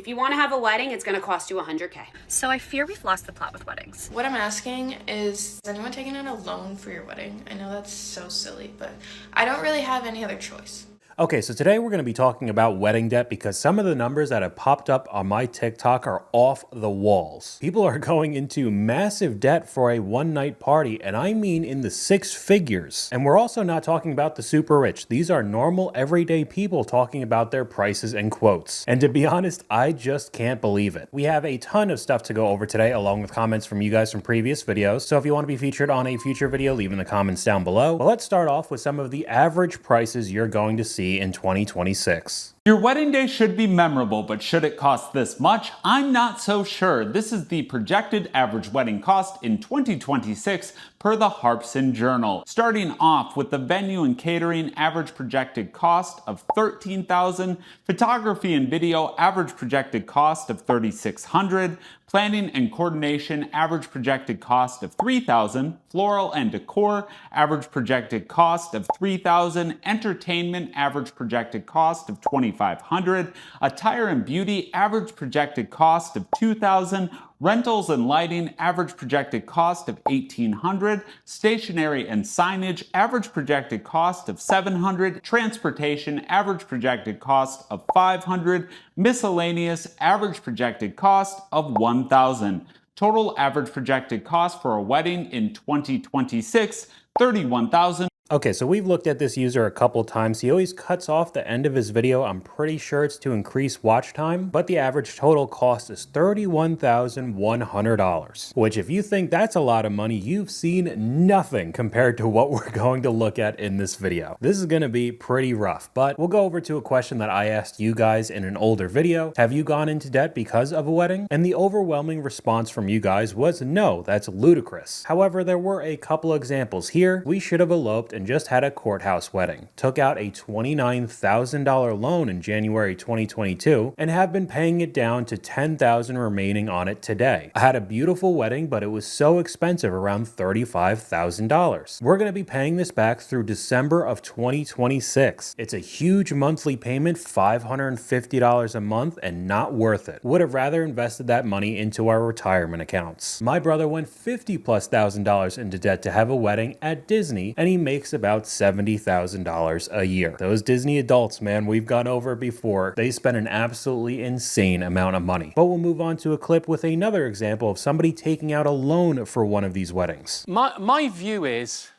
If you want to have a wedding, it's going to cost you $100K. So I fear we've lost the plot with weddings. What I'm asking is anyone taking out a loan for your wedding? I know that's so silly, but I don't really have any other choice. Okay, so today we're going to be talking about wedding debt because some of the numbers that have popped up on my TikTok are off the walls. People are going into massive debt for a one-night party, and I mean in the six figures. And we're also not talking about the super rich. These are normal, everyday people talking about their prices and quotes. And to be honest, I just can't believe it. We have a ton of stuff to go over today, along with comments from you guys from previous videos. So if you want to be featured on a future video, leave in the comments down below. But let's start off with some of the average prices you're going to see in 2026. Your wedding day should be memorable, but should it cost this much? I'm not so sure. This is the projected average wedding cost in 2026 per the Harpson Journal. Starting off with the venue and catering average projected cost of $13,000, photography and video average projected cost of $3,600, planning and coordination average projected cost of $3,000, floral and decor average projected cost of $3,000, entertainment average projected cost of $2,500, attire and beauty average projected cost of $2,000, rentals and lighting average projected cost of $1,800, stationery and signage average projected cost of $700, transportation average projected cost of $500, miscellaneous average projected cost of $1,000. Total average projected cost for a wedding in 2026, $31,000. Okay, so we've looked at this user a couple times. He always cuts off the end of his video. I'm pretty sure it's to increase watch time, but the average total cost is $31,100, which if you think that's a lot of money, you've seen nothing compared to what we're going to look at in this video. This is going to be pretty rough, but we'll go over to a question that I asked you guys in an older video. Have you gone into debt because of a wedding? And the overwhelming response from you guys was no, that's ludicrous. However, there were a couple examples here. We should have eloped and just had a courthouse wedding, took out a $29,000 loan in January 2022, and have been paying it down to $10,000 remaining on it today. I had a beautiful wedding, but it was so expensive, around $35,000. We're going to be paying this back through December of 2026. It's a huge monthly payment, $550 a month, and not worth it. Would have rather invested that money into our retirement accounts. My brother went $50,000+ into debt to have a wedding at Disney, and he makes about $70,000 a year. Those Disney adults, man, we've gone over before. They spend an absolutely insane amount of money. But we'll move on to a clip with another example of somebody taking out a loan for one of these weddings. My view is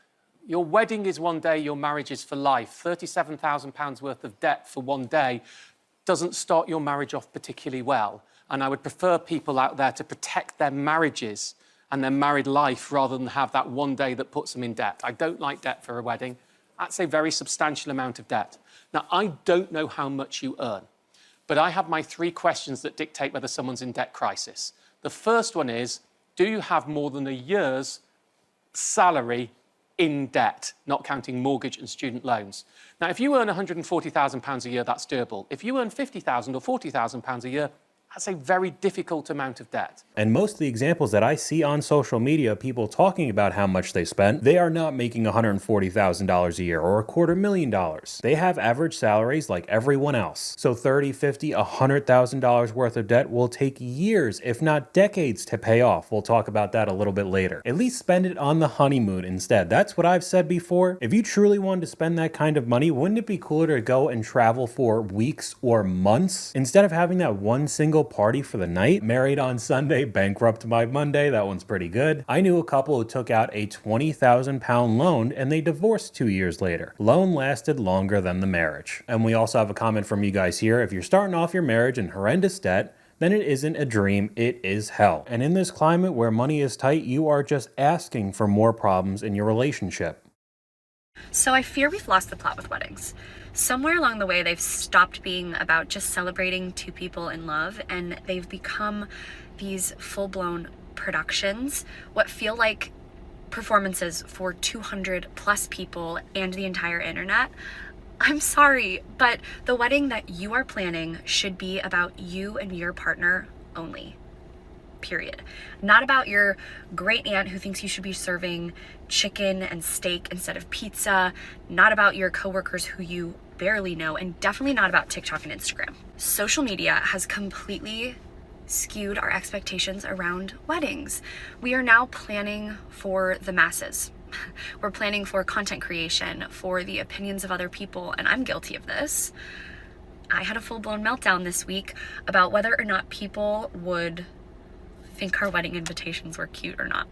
your wedding is one day, your marriage is for life. £37,000 worth of debt for one day doesn't start your marriage off particularly well. And I would prefer people out there to protect their marriages and their married life rather than have that one day that puts them in debt. I don't like debt for a wedding. That's a very substantial amount of debt. Now, I don't know how much you earn, but I have my three questions that dictate whether someone's in debt crisis. The first one is, do you have more than a year's salary in debt, not counting mortgage and student loans? Now, if you earn £140,000 a year, that's doable. If you earn £50,000 or £40,000 a year, that's a very difficult amount of debt. And most of the examples that I see on social media, people talking about how much they spent, they are not making $140,000 a year or $250,000. They have average salaries like everyone else. So $30,000, $50,000, $100,000 worth of debt will take years, if not decades, to pay off. We'll talk about that a little bit later. At least spend it on the honeymoon instead. That's what I've said before. If you truly wanted to spend that kind of money, wouldn't it be cooler to go and travel for weeks or months instead of having that one single party for the night? Married on Sunday, bankrupt by Monday. That one's pretty good. I knew a couple who took out a £20,000 loan and they divorced 2 years later. Loan lasted longer than the marriage. And we also have a comment from you guys here. If you're starting off your marriage in horrendous debt, then it isn't a dream, it is hell. And in this climate where money is tight, you are just asking for more problems in your relationship. So I fear we've lost the plot with weddings. Somewhere along the way, they've stopped being about just celebrating two people in love, and they've become these full-blown productions, what feel like performances for 200+ people and the entire internet. I'm sorry, but the wedding that you are planning should be about you and your partner only. Period. Not about your great aunt who thinks you should be serving chicken and steak instead of pizza. Not about your coworkers who you barely know, and definitely not about TikTok and Instagram. Social media has completely skewed our expectations around weddings. We are now planning for the masses. We're planning for content creation, for the opinions of other people, and I'm guilty of this. I had a full-blown meltdown this week about whether or not people would think our wedding invitations were cute or not.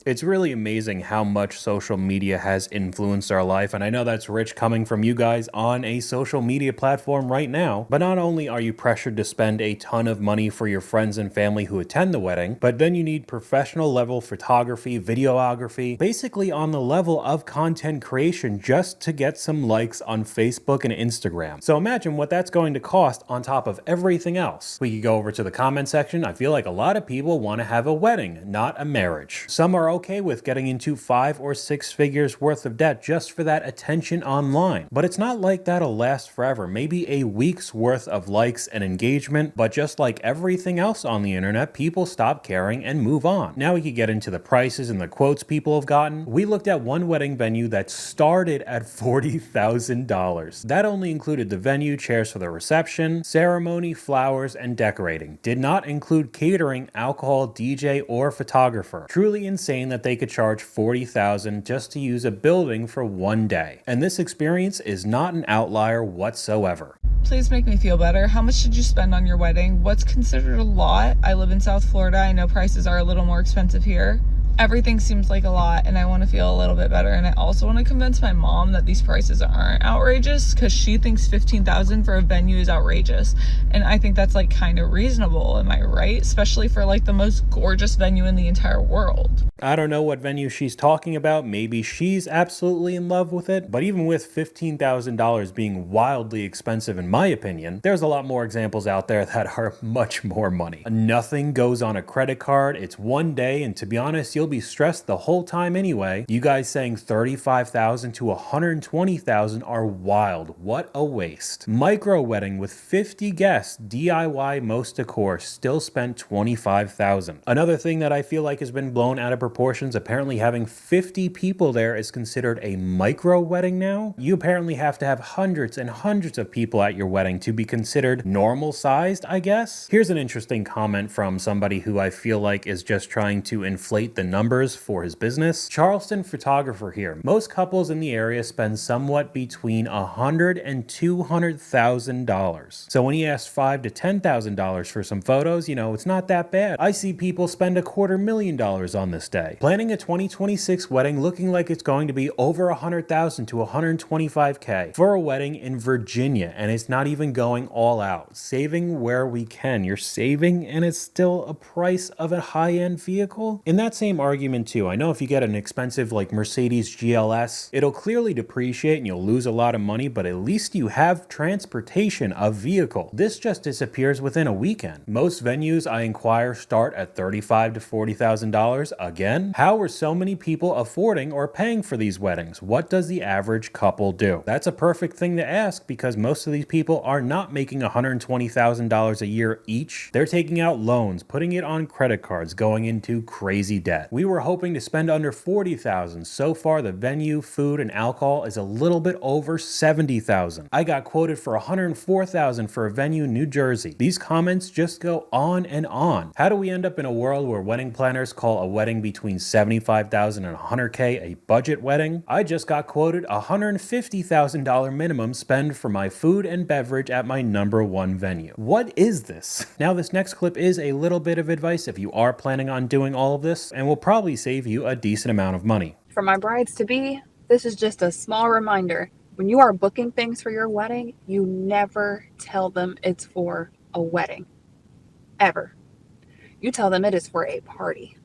It's really amazing how much social media has influenced our life, and I know that's rich coming from you guys on a social media platform right now. But not only are you pressured to spend a ton of money for your friends and family who attend the wedding, but then you need professional level photography, videography, basically on the level of content creation just to get some likes on Facebook and Instagram. So imagine what that's going to cost on top of everything else. We could go over to the comment section. I feel like a lot of people want to have a wedding, not a marriage. Some are okay with getting into 5 or 6 figures worth of debt just for that attention online. But it's not like that'll last forever. Maybe a week's worth of likes and engagement, but just like everything else on the internet, people stop caring and move on. Now we could get into the prices and the quotes people have gotten. We looked at one wedding venue that started at $40,000. That only included the venue, chairs for the reception, ceremony, flowers, and decorating. Did not include catering, alcohol, DJ, or photographer. Truly insane that they could charge $40,000 just to use a building for one day. And this experience is not an outlier whatsoever. Please make me feel better. How much did you spend on your wedding? What's considered a lot? I live in South Florida. I know prices are a little more expensive here. Everything seems like a lot, and I want to feel a little bit better. And I also want to convince my mom that these prices aren't outrageous, because she thinks $15,000 for a venue is outrageous, and I think that's like kind of reasonable. Am I right? Especially for like the most gorgeous venue in the entire world. I don't know what venue she's talking about. Maybe she's absolutely in love with it. But even with $15,000 being wildly expensive, in my opinion, there's a lot more examples out there that are much more money. Nothing goes on a credit card. It's one day, and to be honest, you'll be stressed the whole time anyway. You guys saying $35,000 to $120,000 are wild. What a waste. Micro wedding with 50 guests, DIY most decor, still spent $25,000. Another thing that I feel like has been blown out of proportions, apparently having 50 people there is considered a micro wedding now. You apparently have to have hundreds and hundreds of people at your wedding to be considered normal sized, I guess. Here's an interesting comment from somebody who I feel like is just trying to inflate the numbers for his business. Charleston photographer here. Most couples in the area spend somewhat between $100,000 and $200,000. So when he asked $5,000 to $10,000 for some photos, you know, it's not that bad. I see people spend $250,000 on this day. Planning a 2026 wedding looking like it's going to be over $100,000 to $125K for a wedding in Virginia, and it's not even going all out. Saving where we can. You're saving, and it's still a price of a high-end vehicle? In that same argument too, I know if you get an expensive like Mercedes GLS, it'll clearly depreciate and you'll lose a lot of money, but at least you have transportation of vehicle. This just disappears within a weekend. Most venues I inquire start at $35,000 to $40,000. Again, how are so many people affording or paying for these weddings? What does the average couple do? That's a perfect thing to ask, because most of these people are not making $120,000 a year each. They're taking out loans, putting it on credit cards, going into crazy debt. We were hoping to spend under $40,000. So far, the venue, food, and alcohol is a little bit over $70,000. I got quoted for $104,000 for a venue in New Jersey. These comments just go on and on. How do we end up in a world where wedding planners call a wedding between $75,000 and $100K a budget wedding? I just got quoted $150,000 minimum spend for my food and beverage at my #1 venue. What is this? Now, this next clip is a little bit of advice if you are planning on doing all of this, and will probably save you a decent amount of money. For my brides-to-be, this is just a small reminder. When you are booking things for your wedding, you never tell them it's for a wedding. Ever. You tell them it is for a party.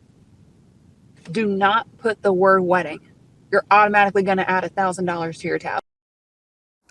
Do not put the word wedding. You're automatically going to add $1,000 to your tab.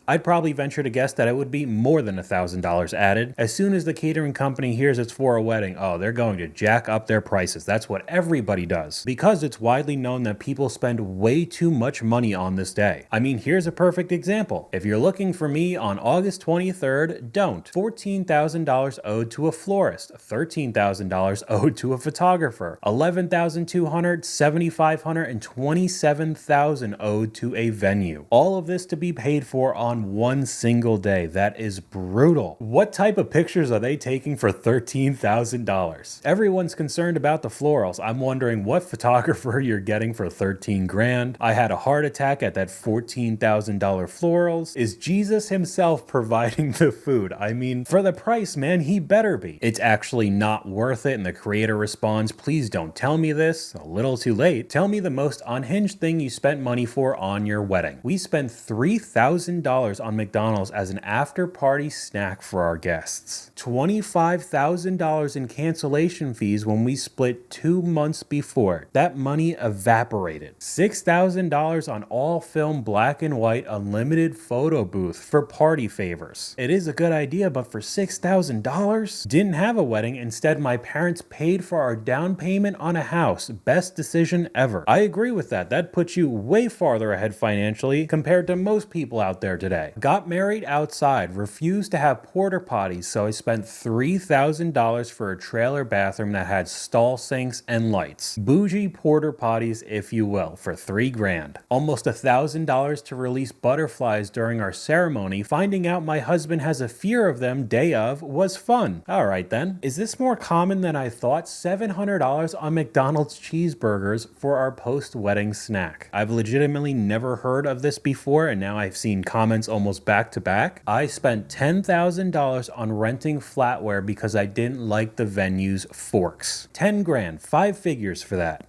I'd probably venture to guess that it would be more than $1,000 added. As soon as the catering company hears it's for a wedding, oh, they're going to jack up their prices. That's what everybody does, because it's widely known that people spend way too much money on this day. I mean, here's a perfect example. If you're looking for me on August 23rd, don't. $14,000 owed to a florist, $13,000 owed to a photographer, $11,200, $7,500, and $27,000 owed to a venue. All of this to be paid for on on one single day. That is brutal. What type of pictures are they taking for $13,000? Everyone's concerned about the florals. I'm wondering what photographer you're getting for 13 grand. I had a heart attack at that $14,000 florals. Is Jesus himself providing the food? I mean, for the price, man, he better be. It's actually not worth it, and the creator responds, please don't tell me this. A little too late. Tell me the most unhinged thing you spent money for on your wedding. We spent $3,000 on McDonald's as an after-party snack for our guests. $25,000 in cancellation fees when we split 2 months before. That money evaporated. $6,000 on all-film black and white unlimited photo booth for party favors. It is a good idea, but for $6,000? Didn't have a wedding. Instead, my parents paid for our down payment on a house. Best decision ever. I agree with that. That puts you way farther ahead financially compared to most people out there today. Got married outside, refused to have porta potties, so I spent $3,000 for a trailer bathroom that had stall sinks and lights. Bougie porta potties, if you will, for $3 grand. Almost $1,000 to release butterflies during our ceremony. Finding out my husband has a fear of them day of was fun. Alright then. Is this more common than I thought? $700 on McDonald's cheeseburgers for our post-wedding snack. I've legitimately never heard of this before, and now I've seen comments almost back to back. I spent $10,000 on renting flatware because I didn't like the venue's forks. 10 grand, 5 figures for that.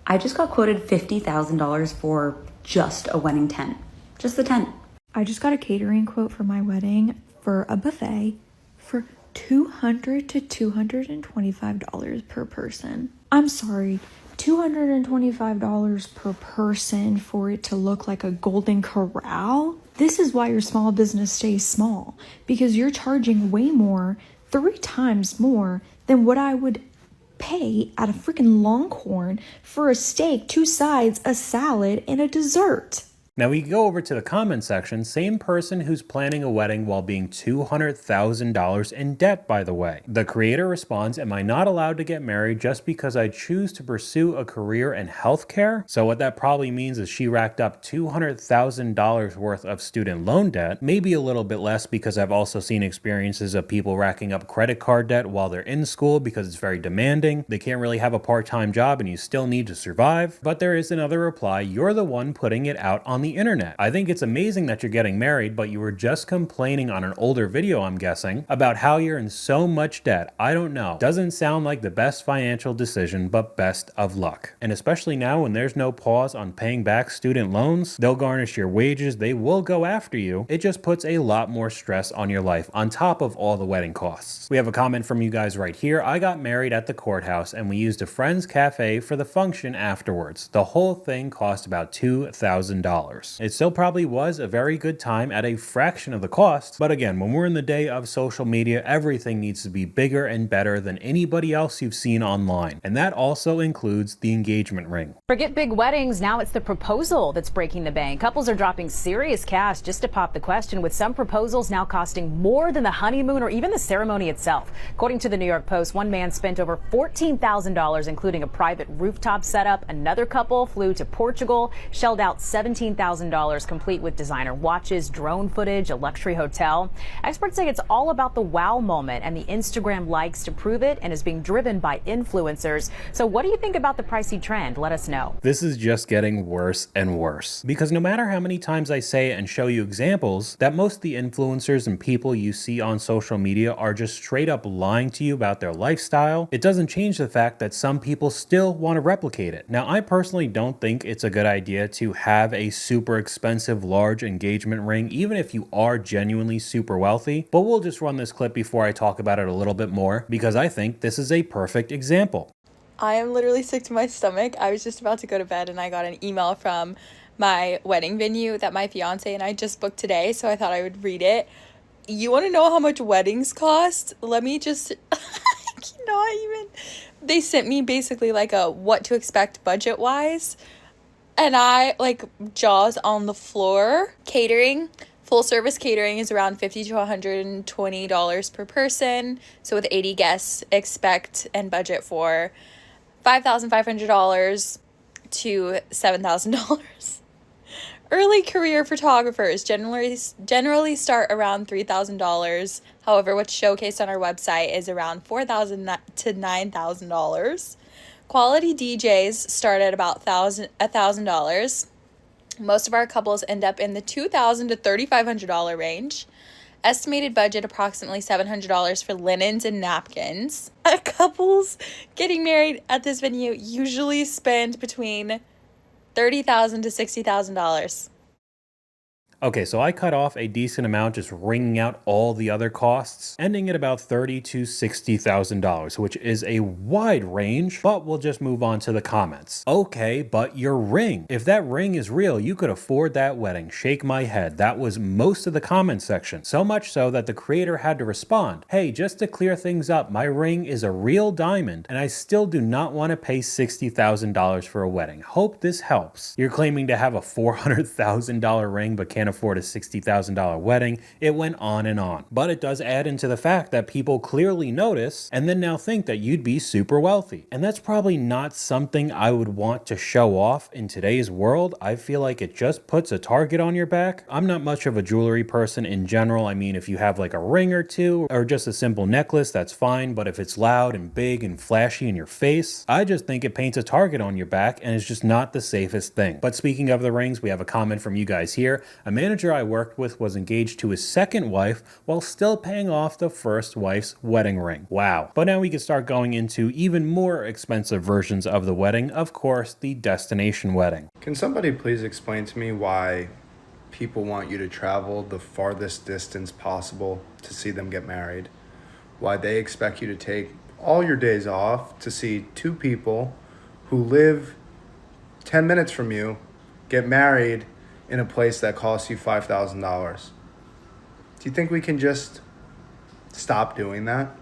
I just got quoted $50,000 for just a wedding tent. Just the tent. I just got a catering quote for my wedding for a buffet for $200 to $225 per person. I'm sorry, $225 per person for it to look like a golden corral? This is why your small business stays small, because you're charging way more, 3 times more than what I would pay at a freaking Longhorn for a steak, 2 sides, a salad, and a dessert. Now we go over to the comment section. Same person who's planning a wedding while being $200,000 in debt, by the way. The creator responds, am I not allowed to get married just because I choose to pursue a career in healthcare? So what that probably means is she racked up $200,000 worth of student loan debt, maybe a little bit less because I've also seen experiences of people racking up credit card debt while they're in school because it's very demanding. They can't really have a part-time job and you still need to survive. But there is another reply. You're the one putting it out on the internet. I think it's amazing that you're getting married, but you were just complaining on an older video, I'm guessing, about how you're in so much debt. I don't know. Doesn't sound like the best financial decision, but best of luck. And especially now when there's no pause on paying back student loans, they'll garnish your wages, they will go after you. It just puts a lot more stress on your life on top of all the wedding costs. We have a comment from you guys right here. I got married at the courthouse and we used a friend's cafe for the function afterwards. The whole thing cost about $2,000. It still probably was a very good time at a fraction of the cost, but again, when we're in the day of social media, everything needs to be bigger and better than anybody else you've seen online, and that also includes the engagement ring. Forget big weddings, now it's the proposal that's breaking the bank. Couples are dropping serious cash just to pop the question, with some proposals now costing more than the honeymoon or even the ceremony itself. According to the New York Post, one man spent over $14,000, including a private rooftop setup. Another couple flew to Portugal, shelled out $17,000, complete with designer watches, drone footage, a luxury hotel. Experts say it's all about the wow moment, and the Instagram likes to prove it and is being driven by influencers. So what do you think about the pricey trend? Let us know. This is just getting worse and worse, because no matter how many times I say and show you examples that most of the influencers and people you see on social media are just straight up lying to you about their lifestyle, it doesn't change the fact that some people still want to replicate it. Now, I personally don't think it's a good idea to have a super expensive large engagement ring, even if you are genuinely super wealthy, but we'll just run this clip before I talk about it a little bit more, because I think this is a perfect example. I am literally sick to my stomach. I was just about to go to bed and I got an email from my wedding venue that my fiance and I just booked today, so I thought I would read it. You want to know how much weddings cost? Let me just not even. They sent me basically like a what to expect budget wise, and I like jaws on the floor. Catering, full service catering is around $50 to $120 per person. So with 80 guests, expect and budget for $5,500 to $7,000. Early career photographers generally start around $3,000. However, what's showcased on our website is around $4,000 to $9,000. Quality DJs start at about $1,000. Most of our couples end up in the $2,000 to $3,500 range. Estimated budget approximately $700 for linens and napkins. Couples getting married at this venue usually spend between $30,000 to $60,000. Okay, so I cut off a decent amount just ringing out all the other costs, ending at about $30,000 to $60,000, which is a wide range, but we'll just move on to the comments. Okay, but your ring. If that ring is real, you could afford that wedding. Shake my head. That was most of the comment section. So much so that the creator had to respond, hey, just to clear things up, my ring is a real diamond, and I still do not want to pay $60,000 for a wedding. Hope this helps. You're claiming to have a $400,000 ring, but can't afford a $60,000 wedding. It went on and on. But it does add into the fact that people clearly notice and then now think that you'd be super wealthy. And that's probably not something I would want to show off in today's world. I feel like it just puts a target on your back. I'm not much of a jewelry person in general. I mean, if you have like a ring or two or just a simple necklace, that's fine. But if it's loud and big and flashy in your face, I just think it paints a target on your back and it's just not the safest thing. But speaking of the rings, we have a comment from you guys here. A manager I worked with was engaged to his second wife while still paying off the first wife's wedding ring. Wow. But now we can start going into even more expensive versions of the wedding. Of course, the destination wedding. Can somebody please explain to me why people want you to travel the farthest distance possible to see them get married? Why they expect you to take all your days off to see two people who live 10 minutes from you get married in a place that costs you $5,000. Do you think we can just stop doing that?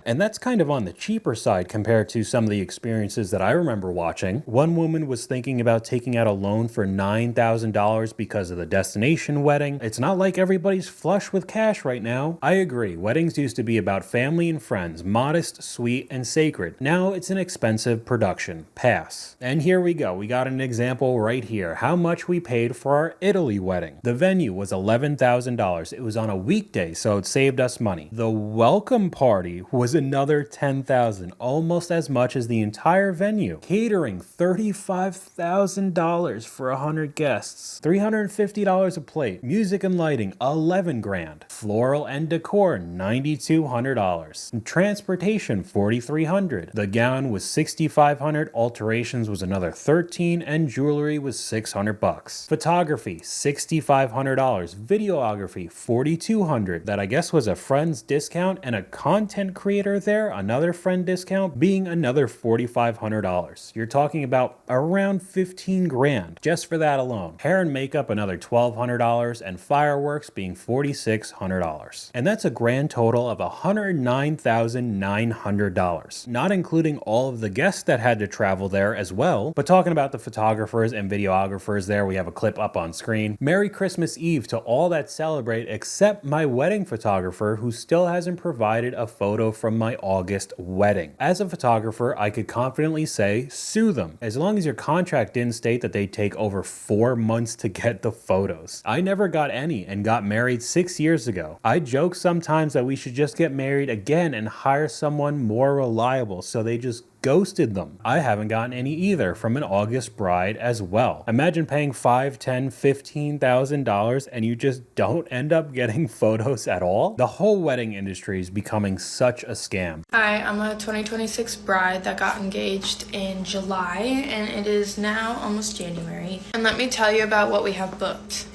And that's kind of on the cheaper side compared to some of the experiences that I remember watching. One woman was thinking about taking out a loan for $9,000 because of the destination wedding. It's not like everybody's flush with cash right now. I agree, weddings used to be about family and friends, modest, sweet, and sacred. Now it's an expensive production. Pass. And here we go. We got an example right here. How much we paid for our Italy wedding. The venue was $11,000. It was on a weekday, so it saved us money. The welcome party was another $10,000, almost as much as the entire venue. Catering, $35,000 for 100 guests, $350 a plate. Music and lighting, $11 grand. Floral and decor, $9,200. Transportation, $4,300. The gown was $6,500. Alterations was another $13,000, and jewelry was $600. Photography, $6,500. Videography, $4,200. That I guess was a friend's discount, and a content creator there, another friend discount, being another $4,500. You're talking about around 15 grand just for that alone. Hair and makeup, another $1,200, and fireworks being $4,600. And that's a grand total of $109,900, not including all of the guests that had to travel there as well. But talking about the photographers and videographers there, we have a clip up on screen. Merry Christmas Eve to all that celebrate except my wedding photographer, who still hasn't provided a photo from my August wedding. As a photographer, I could confidently say, sue them, as long as your contract didn't state that they take over 4 months to get the photos. I never got any and got married 6 years ago. I joke sometimes that we should just get married again and hire someone more reliable so they just ghosted them. I haven't gotten any either from an August bride as well. Imagine paying $5,000, $10,000, $15,000 and you just don't end up getting photos at all. The whole wedding industry is becoming such a scam. Hi, I'm a 2026 bride that got engaged in July, and it is now almost January. And let me tell you about what we have booked.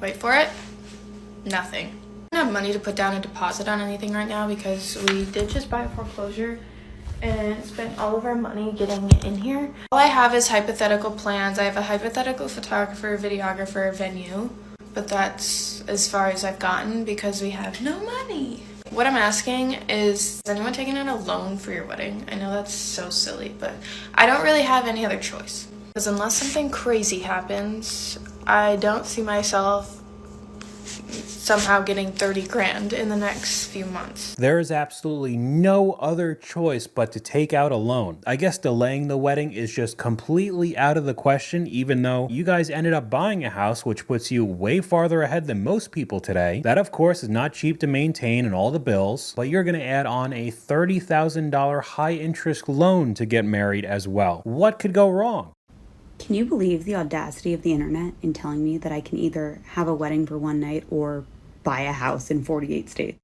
Wait for it. Nothing. I don't have money to put down a deposit on anything right now because we did just buy a foreclosure and spent all of our money getting it in here. All I have is hypothetical plans. I have a hypothetical photographer, videographer, venue, but that's as far as I've gotten because we have no money. What I'm asking is anyone taking out a loan for your wedding? I know that's so silly, but I don't really have any other choice. Because unless something crazy happens, I don't see myself somehow getting 30 grand in the next few months. There is absolutely no other choice but to take out a loan. I guess delaying the wedding is just completely out of the question, even though you guys ended up buying a house, which puts you way farther ahead than most people today. That, of course, is not cheap to maintain and all the bills, but you're going to add on a $30,000 high interest loan to get married as well. What could go wrong? Can you believe the audacity of the internet in telling me that I can either have a wedding for one night or buy a house in 48 states?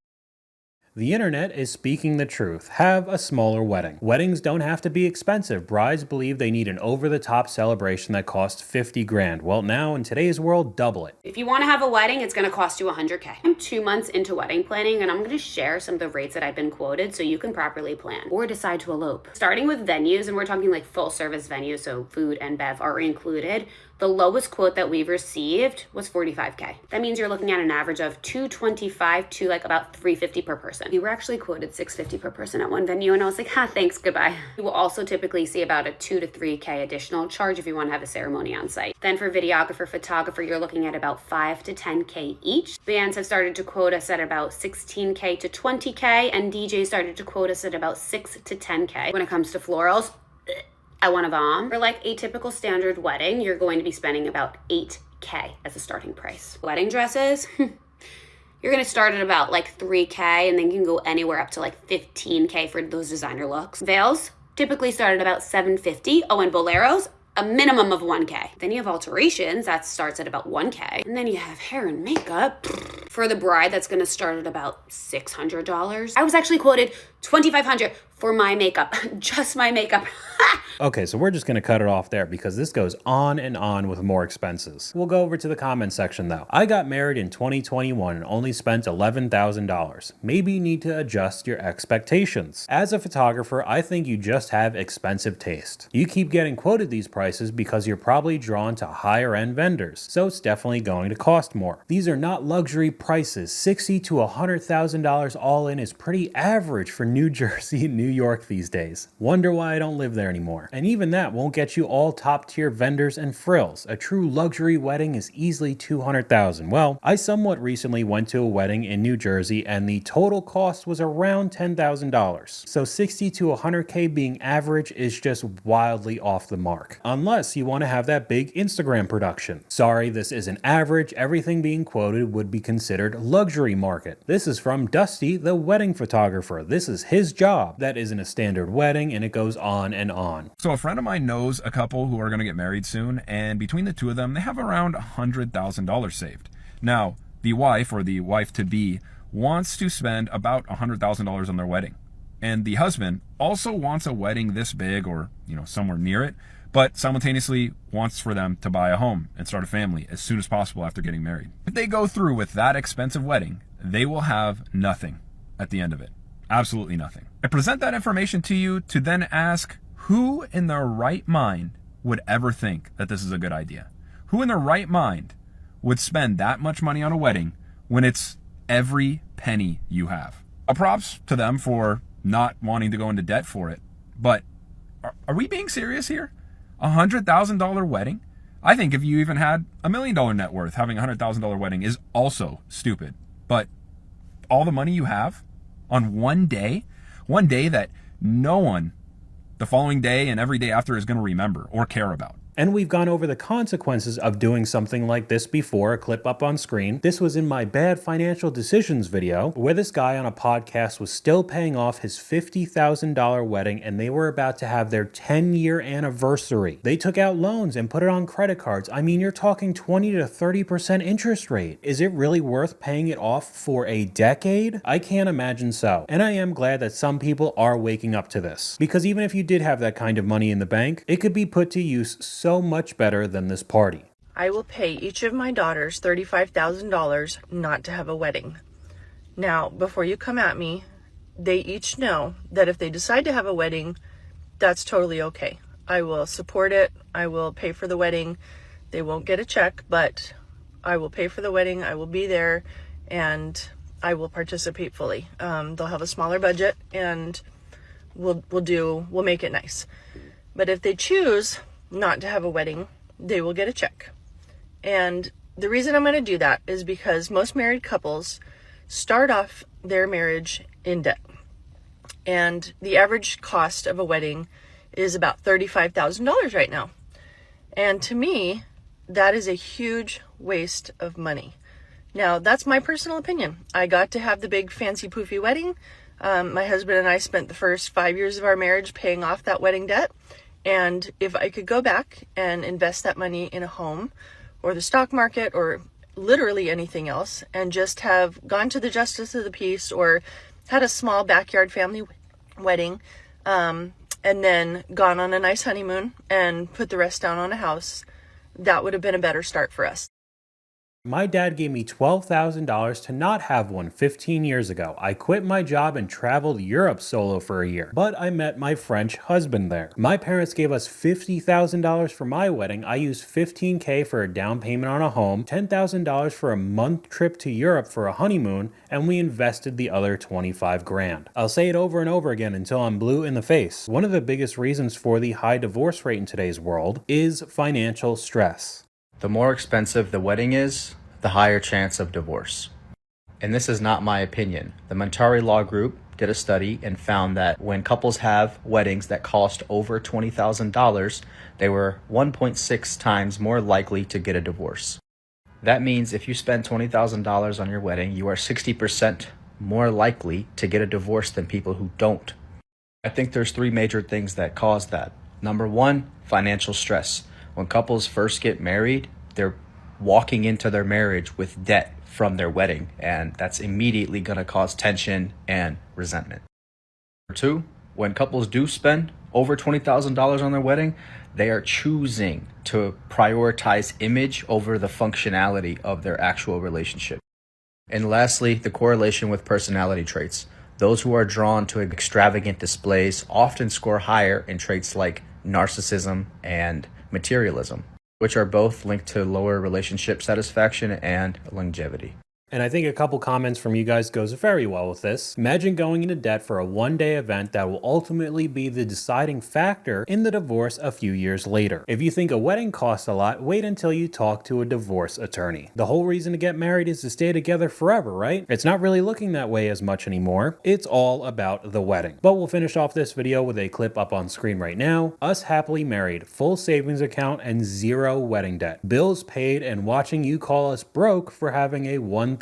The internet is speaking the truth. Have a smaller wedding. Weddings don't have to be expensive. Brides believe they need an over-the-top celebration that costs 50 grand. Well, now in today's world, double it. If you want to have a wedding, it's going to cost you 100K. I'm 2 months into wedding planning, and I'm going to share some of the rates that I've been quoted so you can properly plan or decide to elope. Starting with venues, and we're talking like full service venues, so food and bev are included. The lowest quote that we've received was 45K. That means you're looking at an average of $225 to like about $350 per person. We were actually quoted $650 per person at one venue, and I was like, thanks, goodbye. You will also typically see about a $2 to $3K additional charge if you want to have a ceremony on site. Then for videographer, photographer, you're looking at about $5 to $10K each. Bands have started to quote us at about $16K to $20K, and DJs started to quote us at about $6 to $10K. When it comes to florals, I want to vom. For like a typical standard wedding, you're going to be spending about $8K as a starting price. Wedding dresses, you're going to start at about like $3K, and then you can go anywhere up to like $15K for those designer looks. Veils typically start at about $750. Oh, and boleros, a minimum of $1K. Then you have alterations, that starts at about $1K. And then you have hair and makeup. For the bride, that's gonna start at about $600. I was actually quoted $2,500 for my makeup, just my makeup. Okay, so we're just gonna cut it off there because this goes on and on with more expenses. We'll go over to the comment section though. I got married in 2021 and only spent $11,000. Maybe you need to adjust your expectations. As a photographer, I think you just have expensive taste. You keep getting quoted these prices because you're probably drawn to higher end vendors, so it's definitely going to cost more. These are not luxury prices. $60,000 to $100,000 all in is pretty average for New Jersey and New York these days. Wonder why I don't live there anymore. And even that won't get you all top tier vendors and frills. A true luxury wedding is easily $200,000. Well, I somewhat recently went to a wedding in New Jersey and the total cost was around $10,000. So $60,000 to $100K being average is just wildly off the mark. Unless you want to have that big Instagram production. Sorry, this isn't average. Everything being quoted would be considered luxury market. This is from Dusty, the wedding photographer. This is his job. That isn't a standard wedding, and it goes on and on. So a friend of mine knows a couple who are going to get married soon, and between the two of them, they have around $100,000 saved. Now, the wife or the wife-to-be wants to spend about $100,000 on their wedding. And the husband also wants a wedding this big or, somewhere near it, but simultaneously wants for them to buy a home and start a family as soon as possible after getting married. If they go through with that expensive wedding, they will have nothing at the end of it. Absolutely nothing. I present that information to you to then ask, who in their right mind would ever think that this is a good idea? Who in their right mind would spend that much money on a wedding when it's every penny you have? Props to them for not wanting to go into debt for it. But are we being serious here? $100,000 wedding? I think if you even had $1 million net worth, having a $100,000 wedding is also stupid. But all the money you have on one day that no one the following day and every day after is going to remember or care about. And we've gone over the consequences of doing something like this before, a clip up on screen. This was in my bad financial decisions video, where this guy on a podcast was still paying off his $50,000 wedding and they were about to have their 10-year anniversary. They took out loans and put it on credit cards. I mean, you're talking 20 to 30% interest rate. Is it really worth paying it off for a decade? I can't imagine so. And I am glad that some people are waking up to this. Because even if you did have that kind of money in the bank, it could be put to use so much better than this party. I will pay each of my daughters $35,000 not to have a wedding. Now, before you come at me, they each know that if they decide to have a wedding, that's totally okay. I will support it. I will pay for the wedding. They won't get a check, but I will pay for the wedding. I will be there and I will participate fully. They'll have a smaller budget and we'll make it nice. But if they choose not to have a wedding, they will get a check. And The reason I'm going to do that is because most married couples start off their marriage in debt. And the average cost of a wedding is about $35,000 right now. And to me, that is a huge waste of money. Now, that's my personal opinion. I got to have the big fancy poofy wedding. My husband and I spent the first 5 years of our marriage paying off that wedding debt. And if I could go back and invest that money in a home or the stock market or literally anything else, and just have gone to the justice of the peace or had a small backyard family wedding, and then gone on a nice honeymoon and put the rest down on a house, that would have been a better start for us. My dad gave me $12,000 to not have one 15 years ago. I quit my job and traveled Europe solo for a year, but I met my French husband there. My parents gave us $50,000 for my wedding. I used $15K for a down payment on a home, $10,000 for a month trip to Europe for a honeymoon, and we invested the other 25 grand. I'll say it over and over again until I'm blue in the face. One of the biggest reasons for the high divorce rate in today's world is financial stress. The more expensive the wedding is, the higher chance of divorce. And this is not my opinion. The Monetary Law Group did a study and found that when couples have weddings that cost over $20,000, they were 1.6 times more likely to get a divorce. That means if you spend $20,000 on your wedding, you are 60% more likely to get a divorce than people who don't. I think there's 3 major things that cause that. Number 1, financial stress. When couples first get married, they're walking into their marriage with debt from their wedding, and that's immediately going to cause tension and resentment. Number 2, when couples do spend over $20,000 on their wedding, they are choosing to prioritize image over the functionality of their actual relationship. And lastly, the correlation with personality traits. Those who are drawn to extravagant displays often score higher in traits like narcissism and materialism, which are both linked to lower relationship satisfaction and longevity. And I think a couple comments from you guys goes very well with this. Imagine going into debt for a one-day event that will ultimately be the deciding factor in the divorce a few years later. If you think a wedding costs a lot, wait until you talk to a divorce attorney. The whole reason to get married is to stay together forever, right? It's not really looking that way as much anymore. It's all about the wedding. But we'll finish off this video with a clip up on screen right now. Us happily married, full savings account, and 0 wedding debt. Bills paid, and watching you call us broke for having a $1,000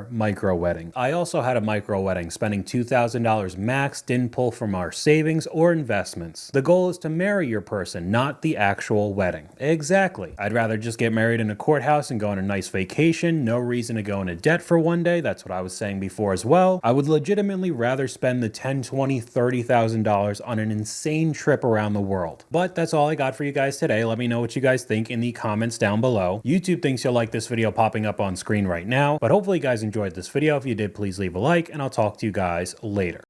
micro wedding. I also had a micro wedding, spending $2,000 max, didn't pull from our savings or investments. The goal is to marry your person, not the actual wedding. Exactly. I'd rather just get married in a courthouse and go on a nice vacation. No reason to go into debt for one day. That's what I was saying before as well. I would legitimately rather spend the $10,000, $20,000, $30,000 on an insane trip around the world. But that's all I got for you guys today. Let me know what you guys think in the comments down below. YouTube thinks you'll like this video popping up on screen right now. But hopefully you guys enjoyed this video. If you did, please leave a like, and I'll talk to you guys later.